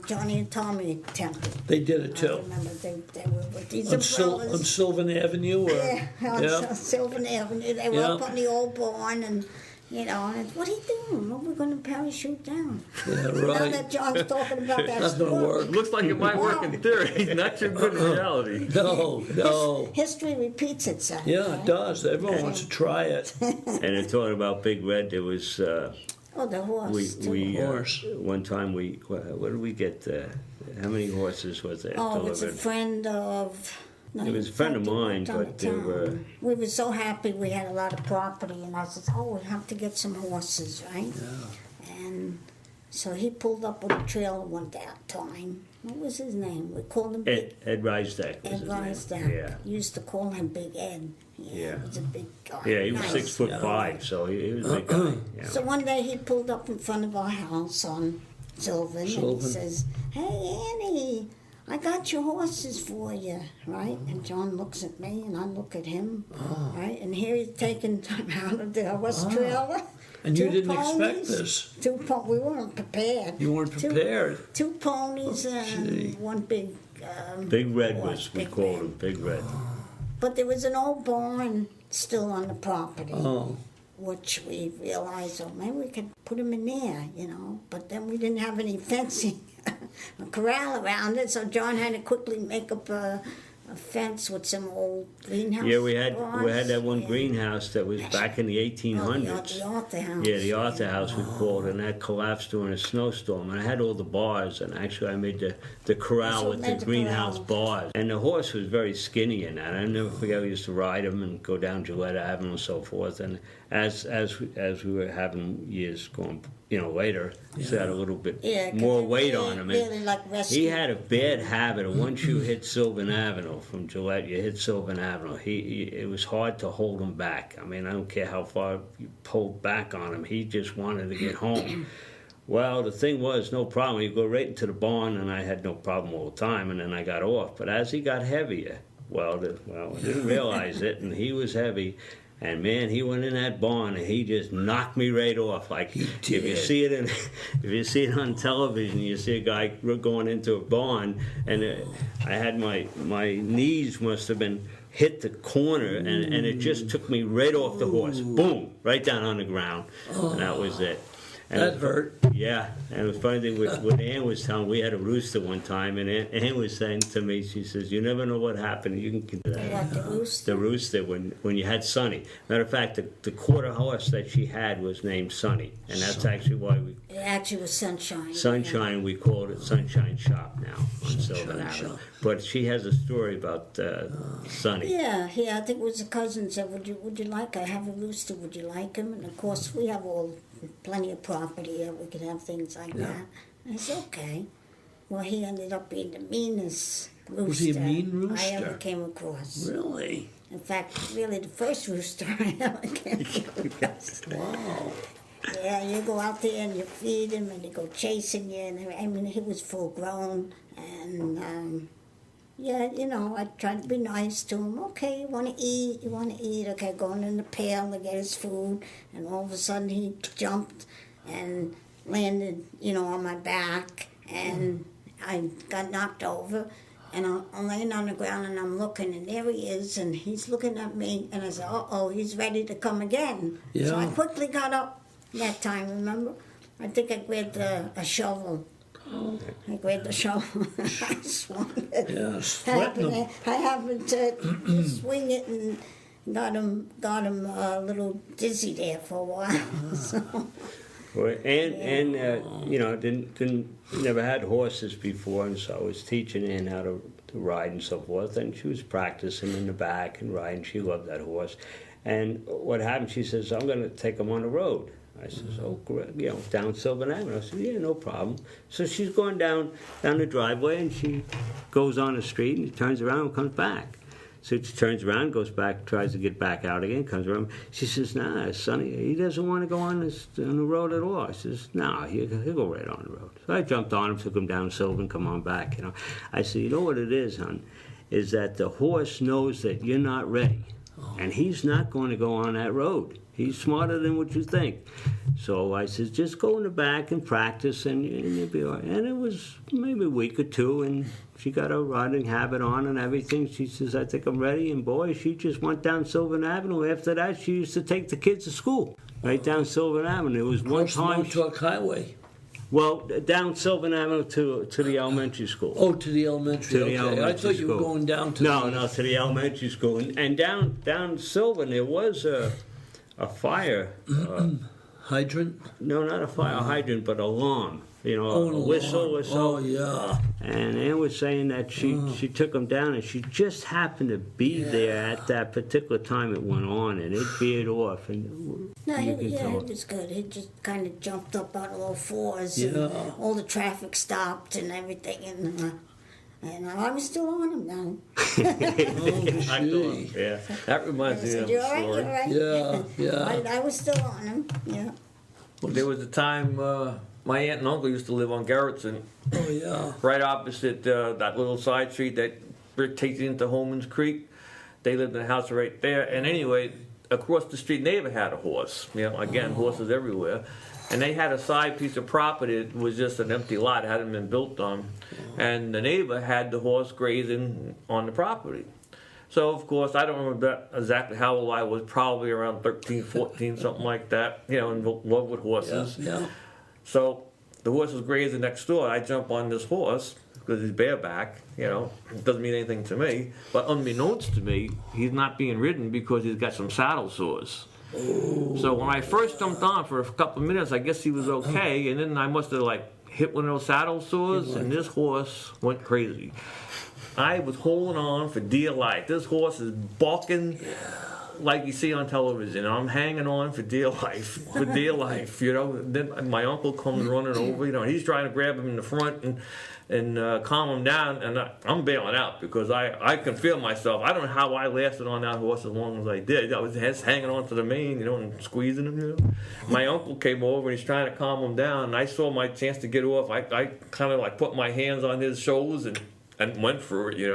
Johnny and Tommy attempted. They did it I too. remember they were with these On umbrellas. Sylvan Avenue? Or, Yeah, on yeah. Sylvan Avenue. They were Yeah. up on the old barn, and you know, and what are you doing? Well, we're going to parachute down. Yeah, Now right. that John's talking about that That's gonna story, work. Looks like it might work in theory, not too good in reality. No. history repeats itself. Yeah, right? it does. Everyone wants to try it. And then talking about Big Red, there was, Oh, the horse. too. Horse. one time what did we get, how many horses was there Oh, it's a delivered? friend of. No, It was a friend of mine, but they were- We were so happy we had a lot of property, and I said, "Oh, we have to get some horses, right?" And so he pulled up with a trailer one time. What was his name? We called him Big Ed Rysdak was Ed his name. Rysdak. Yeah. Used to call him Big Ed. Yeah. He was a big guy. Yeah, he was Nice. 6'5", so he was a big guy. Yeah. So one day he pulled up in front of our house on Sylvan, and he Sylvan. says, "Hey, Annie, I got your horses for you," right? And John looks at me, and I look at him, right? And here he's taking time out of the horse trailer. And you Two didn't expect ponies, this. We weren't prepared. You weren't prepared. Two ponies gee. and one big. Big Red horse, we Big called Red. him, Big Red. But there was an old barn still on the property. Oh. Which we realized, oh, maybe we could put him in there, you know. But then we didn't have any fencing, a corral around it, so John had to quickly make up a a fence with some old greenhouse. Yeah, we had that one Yeah. greenhouse that was back in the 1800s. The Arthur House. Yeah, the Arthur House we called, and that collapsed during a snowstorm. And I had all the bars, and actually I made the corral So with made the the greenhouse corral. bars. And the horse was very skinny in that. I never forget we used to ride him and go down Gillette Avenue and so forth. And as we were having years going, later, he had a little bit Yeah, 'cause more they weight really- on him. really And like he rescue. had a bad habit of once you hit Sylvan Avenue from Gillette, you hit Sylvan Avenue. It was hard to hold him back. I mean, I don't care how far you pulled back on him. He just wanted to get home. Well, the thing was, no problem. You go right into the barn, and I had no problem all the time, and then I got off. But as he got heavier, I didn't realize it, and he was heavy. And man, he went in that barn and he just knocked me right off. Like if you see it on television, you see a guy going into a barn, and I had my knees must have been hit the corner, and it just took me right off the horse. Boom, right down on the ground, and that was it. And That hurt. Yeah, and the funny thing, what Ann was telling, we had a rooster one time, and Ann was saying to me, she says, "You never know what happened. You can What, the rooster? the rooster when you had Sonny. Matter of fact, the quarter horse that she had was named Sonny, and that's actually why It actually was Sunshine. Sunshine. We called it Sunshine Shop now on Sylvan Avenue. Shop. But she has a story about Sonny. Yeah, I think it was a cousin said, would you like, I have a rooster, would you like him? And of course, we have plenty of property that we could have things like that. And I said, okay. Well, he ended up being the meanest rooster Was he a mean I rooster? ever came across. Really? In fact, really the first rooster I ever came across. Wow. Yeah, you go out there and you feed him and they go chasing you. And I mean, he was full grown. And I tried to be nice to him. Okay, you want to eat? You want to eat? Okay, going in the pail to get his food. And all of a sudden he jumped and landed, on my back. And I got knocked over. And I'm laying on the ground and I'm looking, and there he is, and he's looking at me. And I said, uh-oh, he's ready to come again. So I Yeah. quickly got up that time, remember? I think I grabbed a shovel. I grabbed the shovel. I swung it. Yes. I happened to swing it and got him a little dizzy there for a while. So, Well, and didn't never had horses before, and so I was teaching Ann how to ride and so forth, and she was practicing in the back and riding. She loved that horse. And what happened, she says, I'm going to take him on the road. I says, oh, great, down Sylvan Avenue. I said, yeah, no problem. So she's going down the driveway, and she goes on the street, and she turns around and comes back. So she turns around, goes back, tries to get back out again, comes around. She says, nah, Sonny, he doesn't want to go on the road at all. I says, no, he'll go right on the road. So I jumped on him, took him down Sylvan, come on back. I said, you know what it is, hon, is that the horse knows that you're not ready, and he's not going to go on that road. He's smarter than what you think. So I said, just go in the back and practice, and you'll be all right. And it was maybe a week or two, and she got her riding habit on and everything. She says, I think I'm ready. And boy, she just went down Sylvan Avenue. After that, she used to take the kids to school right down Sylvan Avenue. It was one time. Montauk Highway. Well, down Sylvan Avenue to the elementary school. Oh, to the elementary. To the Okay. I elementary thought you were school. going down to No, to the elementary school. And down Sylvan, there was a fire. hydrant. No, not a fire hydrant, but alarm. an A whistle alarm. or so. Oh, yeah. And Ann was saying that she took him down, and she just happened to be there at that particular time it went on, and it veered off. And no, you he can tell. was good. He just kind of jumped up on all fours. Yeah. And all the traffic stopped and everything. And I was still on him now. Oh, I gee. thought, yeah. That I reminds me said, of you a all right? You story. all right? Yeah. I was still on him, yeah. There was a time my aunt and uncle used to live on Garrettson, Oh, yeah. right opposite that little side street that takes you into Holman's Creek. They lived in a house right there. And anyway, across the street, neighbor had a horse. Again, horses everywhere. And they had a side piece of property that was just an empty lot, hadn't been built on. And the neighbor had the horse grazing on the property. So, of course, I don't remember exactly how old I was, probably around 13, 14, something like that, in love with horses. Yeah. So the horse was grazing next door. I jump on this horse, because he's bareback. You know, it doesn't mean anything to me. But unbeknownst to me, he's not being ridden because he's got some saddle sores. So when I first jumped on for a couple of minutes, I guess he was okay, and then I must have like hit one of those saddle sores, and this horse went crazy. I was holding on for dear life. This horse is balking like you see on television. I'm hanging on for dear life, you know. Then my uncle comes running over, you know, and he's trying to grab him in the front and calm him down, and I'm bailing out because I can feel myself. I don't know how I lasted on that horse as long as I did. I was just hanging on to the mane, you know, and squeezing him, you know. My uncle came over and he's trying to calm him down, and I saw my chance to get off. I kind of like put my hands on his shoulders and went for it, you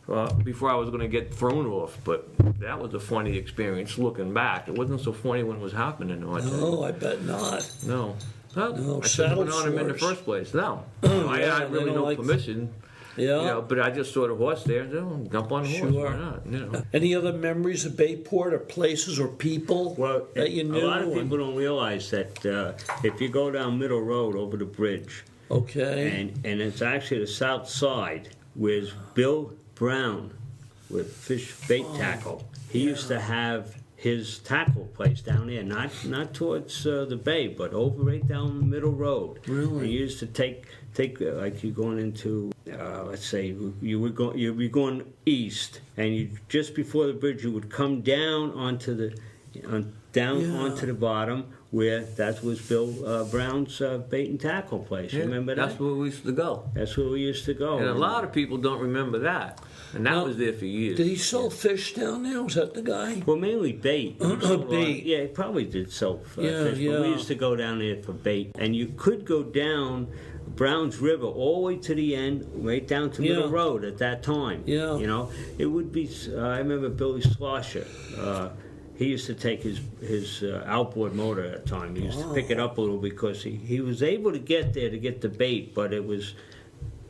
know, before I was going to get thrown off. But that was a funny experience looking back. It wasn't so funny when it was happening, though. No, I bet not. No. No, I shouldn't have saddle went on him in the sores. first place. No. I had really no permission. Yeah. You know, but I just saw the horse there and said, oh, jump on the horse. Sure. Why not? You know. Any other memories of Bayport or places or people Well, that you knew? a lot of people don't realize that if you go down Middle Road over the bridge, Okay. and it's actually the south side, where's Bill Brown with fish bait tackle. He used to have his tackle place down there, not towards the bay, but over right down the Middle Road. Really? He used to take like you going into, let's say you'd be going east, and you just before the bridge you would come down onto the onto the bottom, where that was Bill Brown's bait and tackle place. You remember that? That's where we used to go. That's where we used to go. And a lot of people don't remember that. And that was there for years. Did he sell fish down there? Was that the guy? Well, mainly bait. Bait. Yeah, he probably did sell Yeah, fish, yeah. but we used to go down there for bait. And you could go down Browns River all the way to the end, right down to Middle Yeah. Road at that time. Yeah. You know, it would be, I remember Billy Slosher. He used to take his outboard motor at the time. He used to pick it up a little because he was able to get there to get the bait, but it was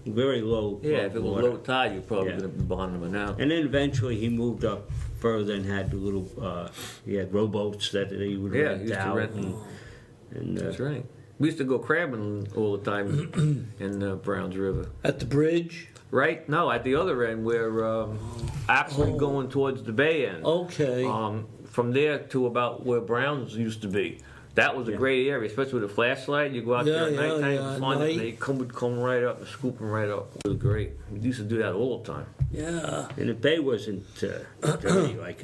very low. Yeah, if it was water. low tide, you're probably Yeah. going to be behind them now. And then eventually he moved up further and had the little, he had rowboats that he would Yeah, rent he used to out. rent And That's right. We used to go crabbing all the time in Browns River. At the bridge? Right? No, at the other end, we're actually going towards the bay end. Okay. From there to about where Browns used to be. That was a great area, especially with a flashlight. You go out there at Yeah, nighttime yeah, and find at it, and night. they would come right up and scoop them right up. It was great. We used to do that all the time. Yeah. And the bay wasn't dirty like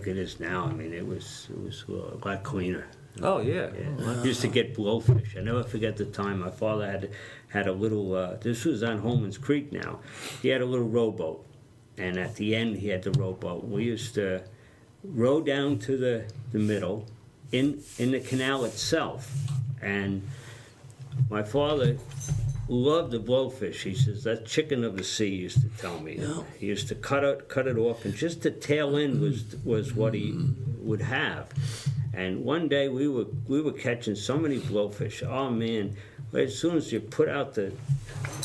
it is now. I mean, it was a lot cleaner. Oh, yeah. Yeah. Used to get blowfish. I never forget the time my father had a little. This was on Holman's Creek now. He had a little rowboat, and at the end he had the rowboat. We used to row down to the middle in the canal itself, and my father loved the blowfish. He says that chicken of the sea, he used to tell me. Yeah. He used to cut it off, and just the tail end was what he would have. And one day we were catching so many blowfish. Oh man! As soon as you put out the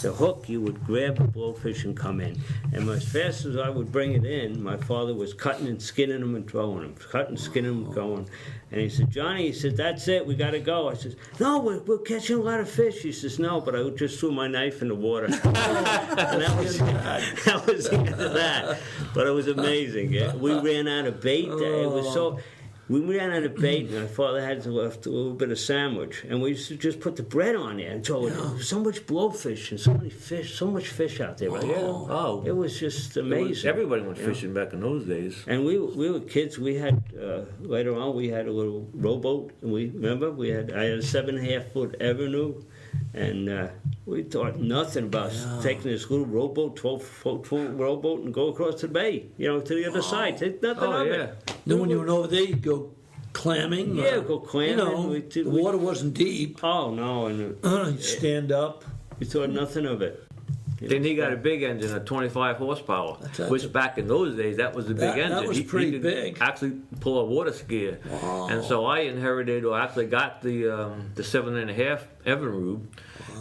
hook, you would grab the blowfish and come in. And as fast as I would bring it in, my father was cutting and skinning them and throwing them, cutting, skinning them, going. And he said, "Johnny," he said, "that's it. We got to go." I said, "No, we're catching a lot of fish." He says, "No, but I just threw my knife in the water." And that was the end of that. But it was amazing. We ran out of bait. It was so. We ran out of bait, and my father had left a little bit of sandwich, and we used to just put the bread on there and throw it. There was so much blowfish and so many fish, so much fish out there. Right? Oh. It was just It was- amazing. everybody went fishing back in those days. And we were kids. We had later on we had a little rowboat, and I had a 7.5-foot Avenue, and we thought nothing about taking this little rowboat, 12-foot rowboat, and go across the bay, to the other side. Take nothing Oh, of yeah. it. Then when you went over there, you'd go clamming? Yeah, or, go clamming. The water wasn't deep. Oh no, and You'd stand up. we thought nothing of it. Then he got a big engine, a 25 horsepower, That's which back in those days, that was a big engine. That was He pretty could big. actually pull a water skier. Wow. And so I inherited, or actually got the 7.5 Evinrude,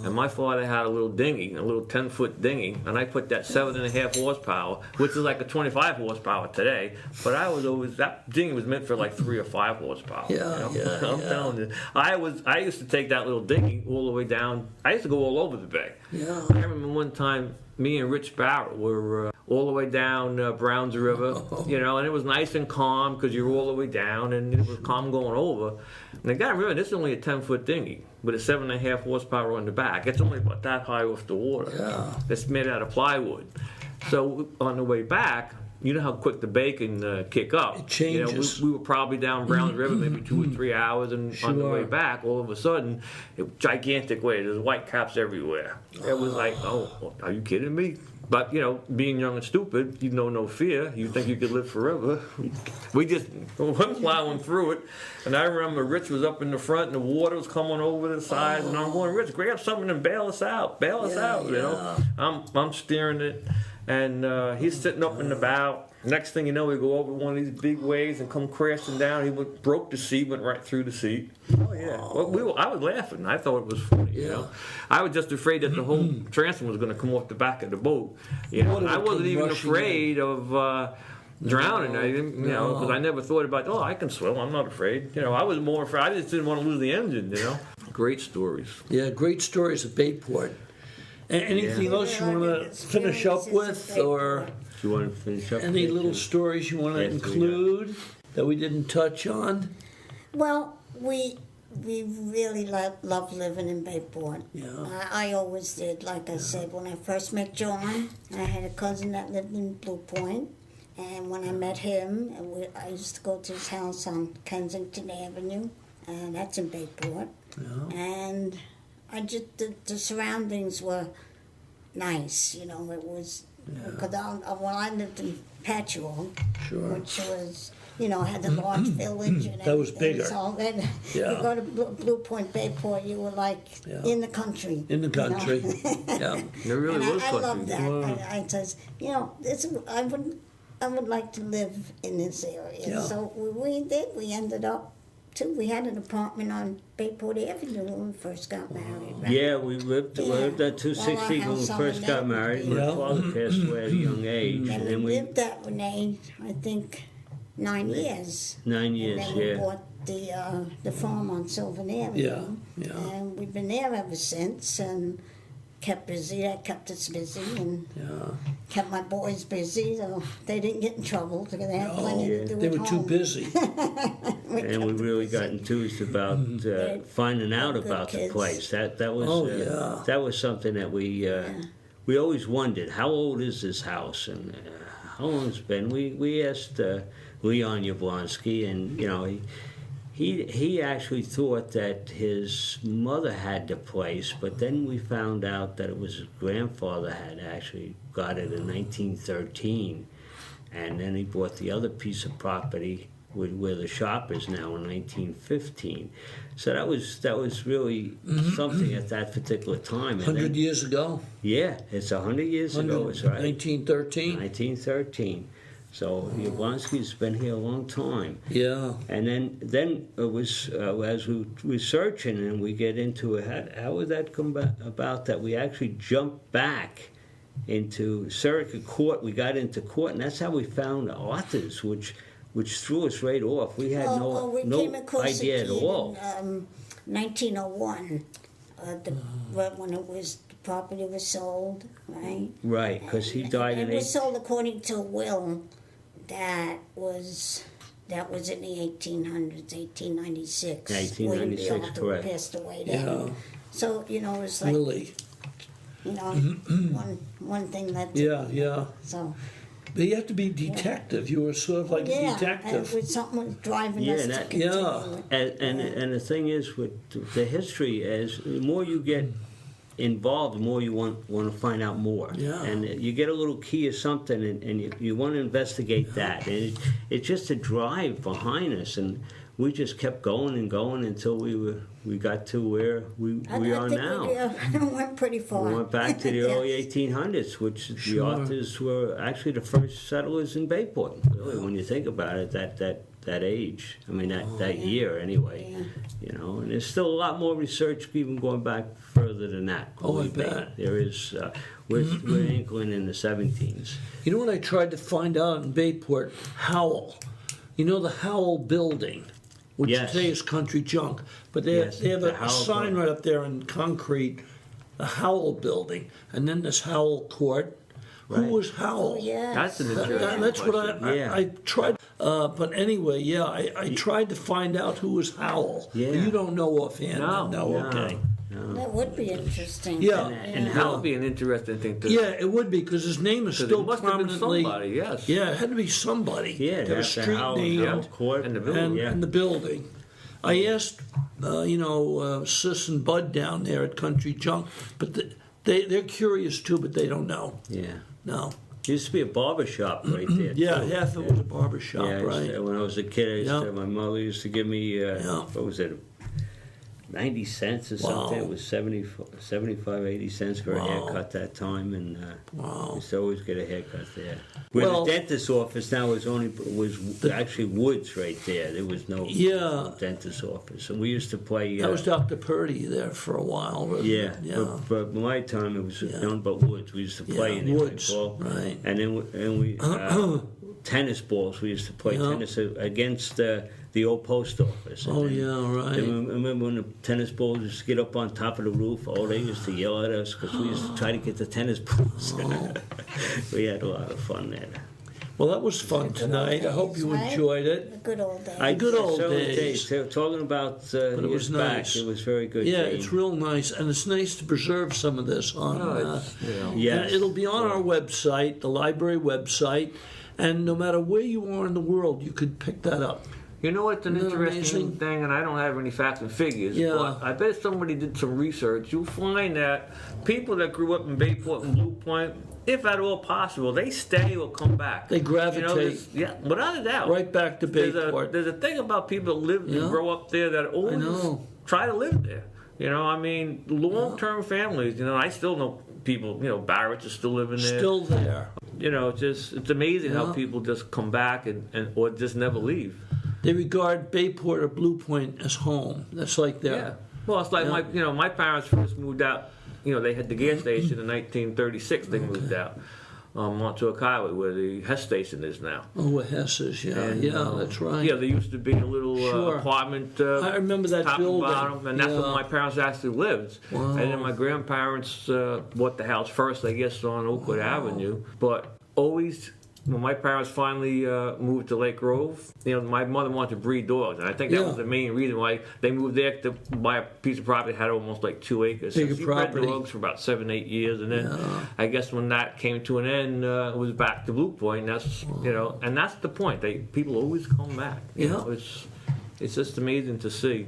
And my father had a little dinghy, a little 10-foot dinghy, and I put that 7.5 horsepower, which is like a 25 horsepower today. But that dinghy was meant for like 3 or 5 horsepower. Yeah, I'm telling you. I used to take that little dinghy all the way down. I used to go all over the bay. Yeah. I remember one time me and Rich Barrett were all the way down Browns River, and it was nice and calm because you were all the way down, and it was calm going over. And I got to remember, this is only a 10-foot dinghy with a 7.5 horsepower on the back. It's only about that high off the water. Yeah. It's made out of plywood. So on the way back, you know how quick the bay can kick up. It changes. We were probably down Browns River maybe 2 or 3 hours, and on the way Sure. back, all of a sudden, gigantic waves. There's white caps everywhere. It was like, oh, are you kidding me? But, being young and stupid, you know no fear. You think you could live forever. We just went plowing through it. And I remember Rich was up in the front and the water was coming over the sides. And I'm going, Rich, grab something and bail us out. Bail us out, I'm steering it. And he's sitting up in the bow. Next thing you know, we go over one of these big waves and come crashing down. He broke the seat, went right through the seat. Oh yeah, well, I was laughing. I thought it was funny. I was just afraid that the whole transom was going to come off the back of the boat. What I if it wasn't come even rushing afraid of drowning. I didn't, because I never thought about. Oh, I can swim. I'm not afraid. I was more afraid. I just didn't want to lose the engine. Great stories. Yeah, great stories of Bayport. Anything else you want to finish up with, or Do you want to finish up? any with little it? stories you want to Yes, we include that we didn't touch on? Well, we really love living in Bayport. Yeah. I always did. Like I said, when I first met John, I had a cousin that lived in Blue Point. And when I met him, I used to go to his house on Kensington Avenue, and that's in Bayport. Yeah. And the surroundings were nice, it was, because I lived in Patchogue, Sure. which was, had the large village and That was everything. bigger. So then Yeah. you go to Blue Point, Bayport, you were like Yeah. in the country. In the country. Yeah. It really And was I country. love that. I says, I would like to live in this area. Yeah. So we did. We ended up, we had an apartment on Bayport Avenue when we first got married. Right? Yeah, we lived at 260 when we first got married. My Yeah. father passed away at a young age, And and we then we lived that Renee, I think, 9 years. 9 years, And then we yeah. bought the farm on Sylvan Avenue. Yeah, yeah. And we've been there ever since, and kept busy. That kept us busy, and Yeah. kept my boys busy, so they didn't get in trouble because they had plenty to do They at were too home. busy. And we really got enthused about finding out Good about the kids. place. That was Oh, yeah. that was something that we always wondered. How old is this house, and how long it's been? We asked Leon Yablonsky, and he actually thought that his mother had the place, but then we found out that it was his grandfather had actually got it in 1913, and then he bought the other piece of property where the shop is now in 1915. So that was really something at that particular time. And 100 then, years ago. yeah, it's 100 years ago. It's right. 1913. 1913. So Yablonsky's been here a long time. Yeah. And then it was as we were searching and we get into it, how would that come about that we actually jumped back into Surrogate Court? We got into court, and that's how we found Arthur's, which threw us right off. We had we no came across idea a at kid all. in 1901, when the property was sold, right? Right, because he died It in was sold according to a will that was in the 1800s, 1896. 1896, William B. Arthur correct. passed away Yeah. then. So, it was like, Really. one thing that. Yeah. So, But you have to be detective. You were sort of like a yeah, detective. something was driving Yeah, us and to that- continue it. And the thing is, with the history, as the more you get involved, the more you want to find out more. Yeah. And you get a little key or something, and you want to investigate that. And it's just a drive behind us, and we just kept going and going until we got to where we are now. We went pretty far. We went back to the Yeah. early 1800s, which the Sure. authors were actually the first settlers in Bayport. Really, when you think about it, that that age. I mean, that year anyway. Yeah. You know, and there's still a lot more research even going back further than that. Oh, I believe me. bet. There is. We're in England in the 17s. You know what I tried to find out in Bayport? Howell. You know the Howell building, which Yes. today is country junk, but they Yes, have the a Howell sign building. right up there in concrete, the Howell building, and then this Howell court. Who Right. was Howell? Oh, yeah. That's an interesting That's what question. Yeah. I tried. But anyway, yeah, I tried to find out who was Howell. Yeah. You don't know offhand. No. Okay. That would be interesting. Yeah. And That how would be an interesting thing to. Yeah, it would be because his name is 'Cause still it must have been prominently. somebody, yes. Yeah, it had to be somebody. Yeah, Got a that's street Howell name Court And the building. and the building. I asked, Sis and Bud down there at Country Junk, but they're curious too, but they don't know. Yeah. No. Used to be a barber shop right there. Yeah, too. half of it was a barber shop, Yeah, I used right? to- when I was a kid, Yeah. my mother used to give me, what was it, 90 cents or something. Wow. It was 75, 80 cents for a Wow. haircut that time, and Wow. used to always get a haircut there. Where Well- the dentist's office now was actually woods right there. There was no Yeah. dentist's office. And we used to play. That was Dr. Purdy there for a while, wasn't Yeah, it? Yeah. but my time it was Yeah. nothing but woods. We used to play Yeah, in the woods, ball, right. And then we tennis balls. We used to play Yeah. tennis against the old post office. And Oh, then- yeah, right. then remember when the tennis balls used to get up on top of the roof? Oh, they used to yell at us because we used to try to get the tennis balls. Oh. We had a lot of fun there. Well, that was fun tonight. I hope you Right? enjoyed it. The good old days. Good old so days. Talking about But it years was back, nice. it was very good. Yeah, Jane. it's real nice, and it's nice to preserve some of this on. Oh, it's, you know. Yes. And it'll be on our website, the library website, and no matter where you are in the world, you could pick that up. You know what's an Isn't that interesting amazing? thing, and I don't have any facts and figures, Yeah. but I bet if somebody did some research, you'll find that people that grew up in Bayport and Blue Point, if at all possible, they stay or come back. They gravitate. You know, yeah, without a doubt. Right back to Bayport. There's a thing about people that live Yeah. and grow up there that always know. try to live there. You know, I mean, long-term families. You know, I still know people. You know, Barrett's is still living there. Still there. You know, it's amazing how Yeah. people just come back and or just never leave. They regard Bayport or Blue Point as home. That's like Yeah. their. Well, it's like Yeah. my parents first moved out. You know, they had the gas station in 1936. They moved out Montauk Highway, where the Hess station is now. Oh, Hesses, yeah, And, that's right. Yeah, there used to be a little Sure. apartment. I remember that top building. and bottom, and that's Yeah. where my parents actually lived. Wow. And then my grandparents bought the house first, I guess, on Oakwood Avenue. But always, when my parents finally moved to Lake Grove, you know, my mother wanted to breed dogs, and I think that Yeah. was the main reason why they moved there to buy a piece of property that had almost like 2 acres. Bigger So she bred property. dogs for about 7-8 years, and then Yeah. I guess when that came to an end, it was back to Blue Point. That's and that's the point. People always come back. You Yeah. know, it's just amazing to see.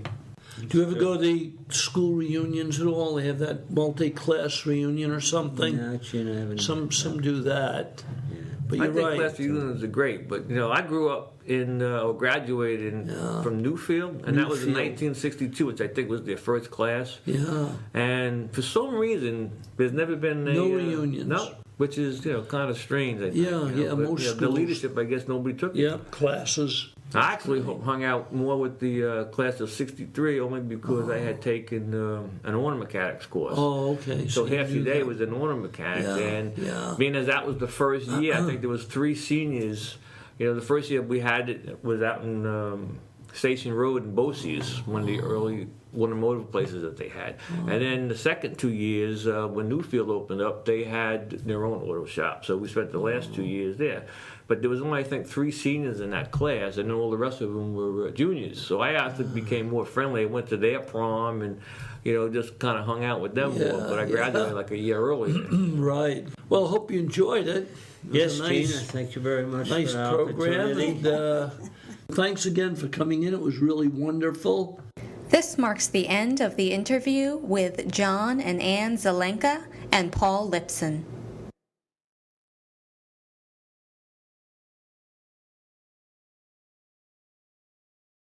Do you ever go to the school reunions at all? They have that multi-class reunion or something. No, Gina, I haven't. Some do that. But I you're think right. class reunions are great, but you know, I grew up or graduated from Newfield, and that was in Newfield. 1962, which I think was their first class. Yeah. And for some reason, there's never been No reunions. No, which is kind of strange. I think, Yeah, you know, yeah, but, most the schools. leadership, I guess, nobody took it. Yeah, classes. I actually hung out more with the class of '63 only because I had taken an auto mechanics course. Oh, okay. So you half knew your day that. was in auto mechanics, Yeah, and yeah. being as that was the first year, I think there was 3 seniors. You know, the first year we had it was out in Station Road in Bossies, one of the early automotive places that they had. And then the second 2 years, when Newfield opened up, they had their own auto shop. So we spent the last 2 years there. But there was only, I think, 3 seniors in that class, and then all the rest of them were juniors. So I actually became more friendly. I went to their prom and, just kind of hung out with them more. But I graduated like a year earlier. Right. Well, hope you enjoyed it. It was Yes, a nice, Gina, thank you very much nice for the program. opportunity. And thanks again for coming in. It was really wonderful. This marks the end of the interview with John and Ann Zelenka and Paul Lipson.